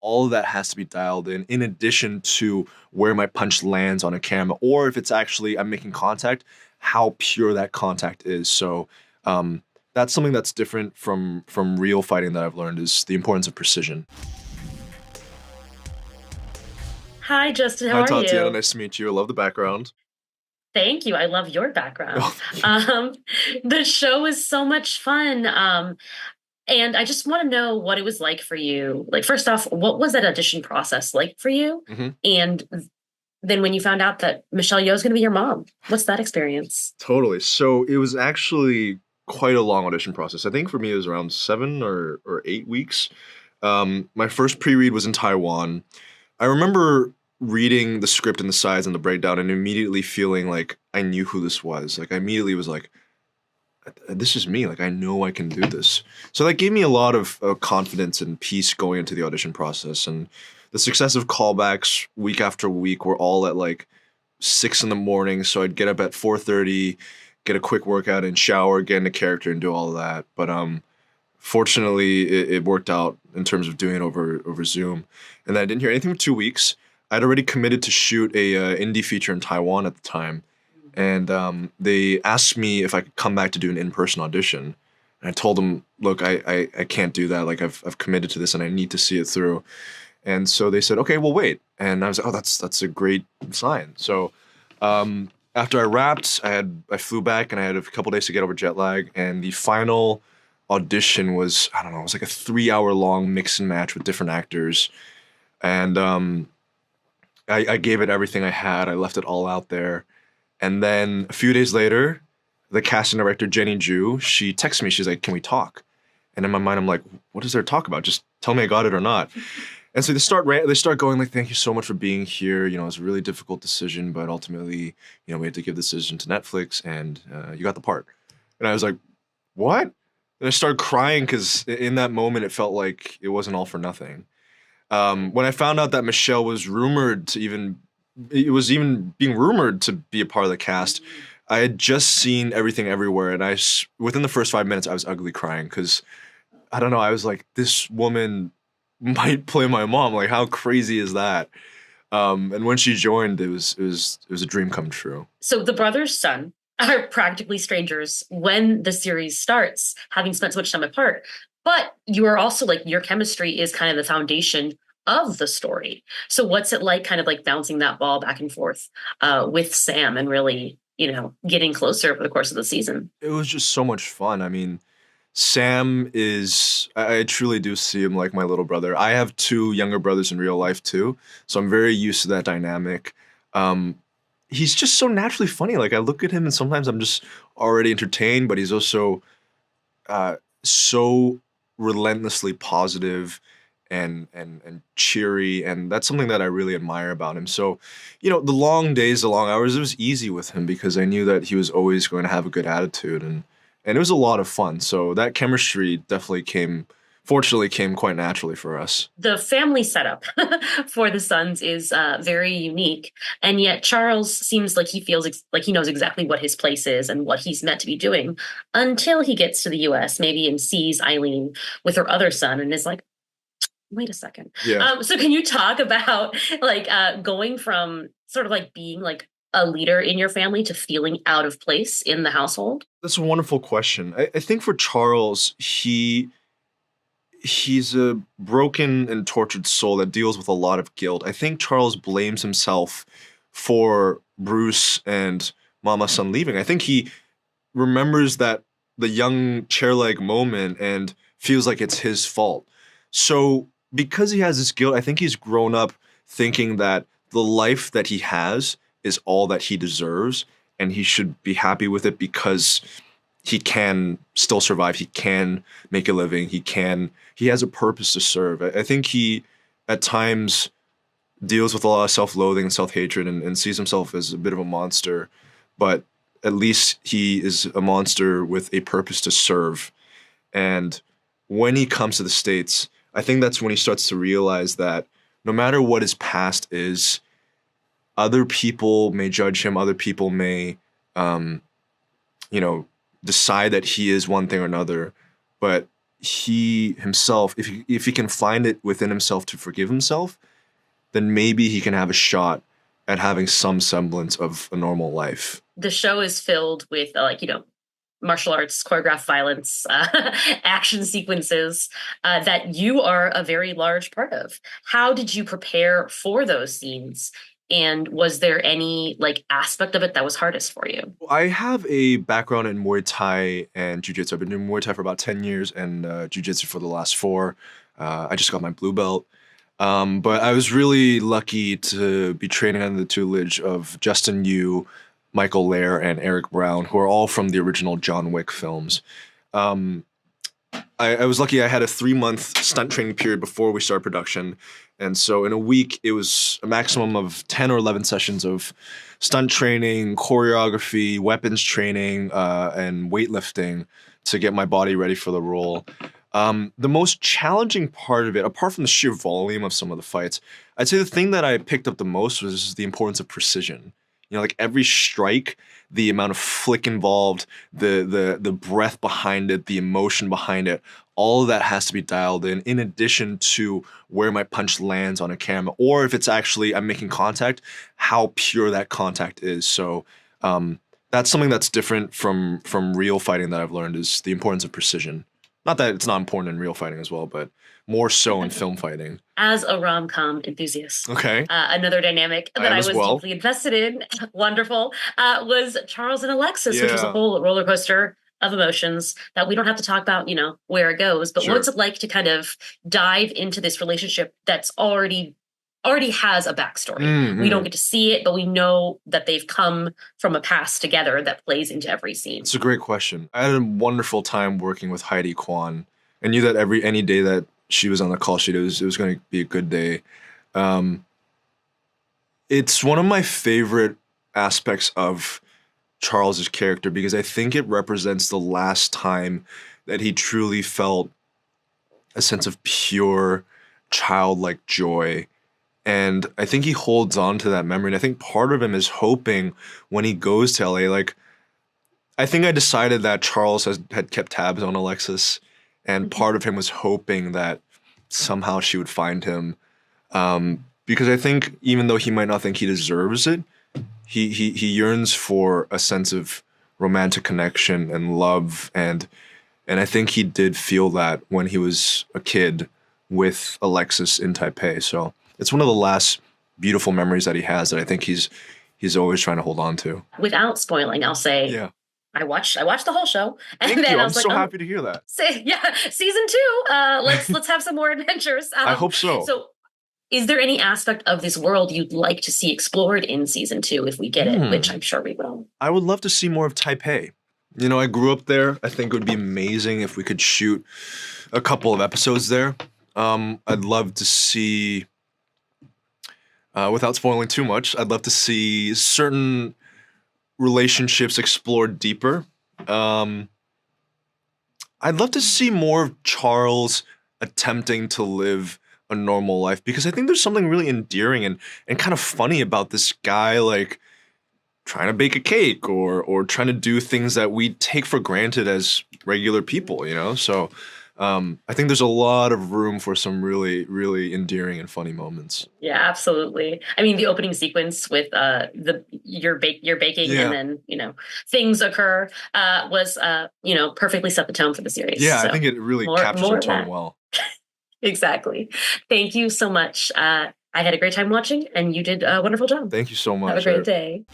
all of that has to be dialed in addition to where my punch lands on a camera, or if it's actually I'm making contact, how pure that contact is. So that's something that's different from real fighting that I've learned is the importance of precision. Hi, Justin. How Hi, are Tatiana. you? Nice to meet you. I love the background. Thank you. I love your Oh, background. thank you. Um, the show is so much fun. And I just want to know what it was like for you. Like, first off, what was that audition process like for you? Mhm. And then when you found out that Michelle Yeoh is going to be your mom, what's that experience? Totally. So it was actually quite a long audition process. I think for me it was around 7 or 8 weeks. My first pre-read was in Taiwan. I remember reading the script and the sides and the breakdown and immediately feeling like I knew who this was. Like I immediately was like, this is me. Like I know I can do this. So that gave me a lot of confidence and peace going into the audition process. And the successive callbacks week after week were all at like 6 in the morning. So I'd get up at 4:30, get a quick workout and shower, get into character and do all of that. But fortunately it worked out in terms of doing it over Zoom. And then I didn't hear anything for 2 weeks. I'd already committed to shoot a indie feature in Taiwan at the time, and they asked me if I could come back to do an in-person audition. And I told them, look, I can't do that. Like I've committed to this and I need to see it through. And so they said, okay, we'll wait. And I was like, oh, that's a great sign. So after I wrapped, I flew back and I had a couple days to get over jet lag. And the final audition was, I don't know, it was like a 3 hour long mix and match with different actors. And I gave it everything I had. I left it all out there. And then a few days later, the casting director, Jenny Ju, she texts me. She's like, can we talk? And in my mind, I'm like, what is there to talk about? Just tell me I got it or not. And so they start going like, thank you so much for being here. You know, it's a really difficult decision, but ultimately, you know, we had to give the decision to Netflix, and you got the part. And I was like, what? And I started crying because in that moment, it felt like it wasn't all for nothing. When I found out that Michelle was rumored to even, it was even being rumored to be a part of the cast, I had just seen Everything Everywhere, and within the first 5 minutes, I was ugly crying because I don't know. I was like, this woman might play my mom. Like, how crazy is that? And when she joined, it was a dream come true. So the brother's son are practically strangers when the series starts, having spent so much time apart. But you are also like your chemistry is kind of the foundation of the story. So what's it like kind of like bouncing that ball back and forth with Sam and really, getting closer over the course of the season? It was just so much fun. I mean, Sam is, I truly do see him like my little brother. I have two younger brothers in real life too, so I'm very used to that dynamic. Um, he's just so naturally funny. Like I look at him and sometimes I'm just already entertained, but he's also so relentlessly positive and cheery, and that's something that I really admire about him. So, you know, the long days, the long hours, it was easy with him because I knew that he was always going to have a good attitude, and it was a lot of fun. So that chemistry definitely fortunately came quite naturally for us. The family setup for the Suns is very unique, and yet Charles seems like he feels like he knows exactly what his place is and what he's meant to be doing until he gets to the U.S. maybe and sees Eileen with her other son and is like, "Wait a second." Yeah. So can you talk about like going from sort of like being like a leader in your family to feeling out of place in the household? That's a wonderful question. I think for Charles, he's a broken and tortured soul that deals with a lot of guilt. I think Charles blames himself for Bruce and Mama Son leaving. I think he remembers that the young chairleg moment and feels like it's his fault. So because he has this guilt, I think he's grown up thinking that the life that he has is all that he deserves and he should be happy with it because he can still survive. He can make a living. He has a purpose to serve. I think he at times deals with a lot of self-loathing and self-hatred and sees himself as a bit of a monster, but at least he is a monster with a purpose to serve. And when he comes to the States, I think that's when he starts to realize that no matter what his past is, other people may judge him, other people may, you know, decide that he is one thing or another, but he himself, if he can find it within himself to forgive himself, then maybe he can have a shot at having some semblance of a normal life. The show is filled with martial arts, choreographed violence, action sequences that you are a very large part of. How did you prepare for those scenes? And was there any aspect of it that was hardest for you? I have a background in Muay Thai and Jiu-Jitsu. I've been doing Muay Thai for about 10 years and Jiu-Jitsu for the last 4. I just got my blue belt. But I was really lucky to be training under the tutelage of Justin Yeoh, Michael Lair, and Eric Brown, who are all from the original John Wick films. I was lucky I had a 3-month stunt training period before we started production. And so in a week, it was a maximum of 10 or 11 sessions of stunt training, choreography, weapons training, and weightlifting to get my body ready for the role. The most challenging part of it, apart from the sheer volume of some of the fights, I'd say the thing that I picked up the most was the importance of precision. You know, like every strike, the amount of flick involved, the breath behind it, the emotion behind it, all of that has to be dialed in addition to where my punch lands on a camera, or if it's actually I'm making contact, how pure that contact is. So that's something that's different from real fighting that I've learned is the importance of precision. Not that it's not important in real fighting as well, but more so in film fighting. As a rom-com enthusiast, okay, another dynamic that I was deeply invested in, wonderful, was Charles and Alexis, which was a whole roller coaster of emotions that we don't have to talk about, where it goes. But what's it like to kind of dive into this relationship that's already has a backstory? Mm-hmm. We don't get to see it, but we know that they've come from a past together that plays into every scene. It's a great question. I had a wonderful time working with Heidi Kwan. I knew that any day that she was on the call sheet, it was going to be a good day. It's one of my favorite aspects of Charles's character because I think it represents the last time that he truly felt a sense of pure childlike joy. And I think he holds on to that memory. And I think part of him is hoping when he goes to LA, I think I decided that Charles had kept tabs on Alexis. And part of him was hoping that somehow she would find him. Because I think even though he might not think he deserves it, he yearns for a sense of romantic connection and love. And I think he did feel that when he was a kid with Alexis in Taipei. So it's one of the last beautiful memories that he has that I think he's always trying to hold on to. Without spoiling, I'll say, yeah. I watched the whole show, and Thank then you. I was I'm so happy to hear that. Season 2. Let's have some more adventures. I hope so. So, is there any aspect of this world you'd like to see explored in season 2 if we get it, which I'm sure we will? I would love to see more of Taipei. I grew up there. I think it would be amazing if we could shoot a couple of episodes there. I'd love to see, without spoiling too much, I'd love to see certain relationships explored deeper. I'd love to see more of Charles attempting to live a normal life because I think there's something really endearing and kind of funny about this guy trying to bake a cake or trying to do things that we take for granted as regular people, So I think there's a lot of room for some really, really endearing and funny moments. Yeah, absolutely. I mean, the opening sequence with you're baking and then things occur was perfectly set the tone for the series. Yeah, so I think it really captures the tone well. Exactly. Thank you so much. I had a great time watching, and you did a wonderful job. Thank you so much. Have a great day.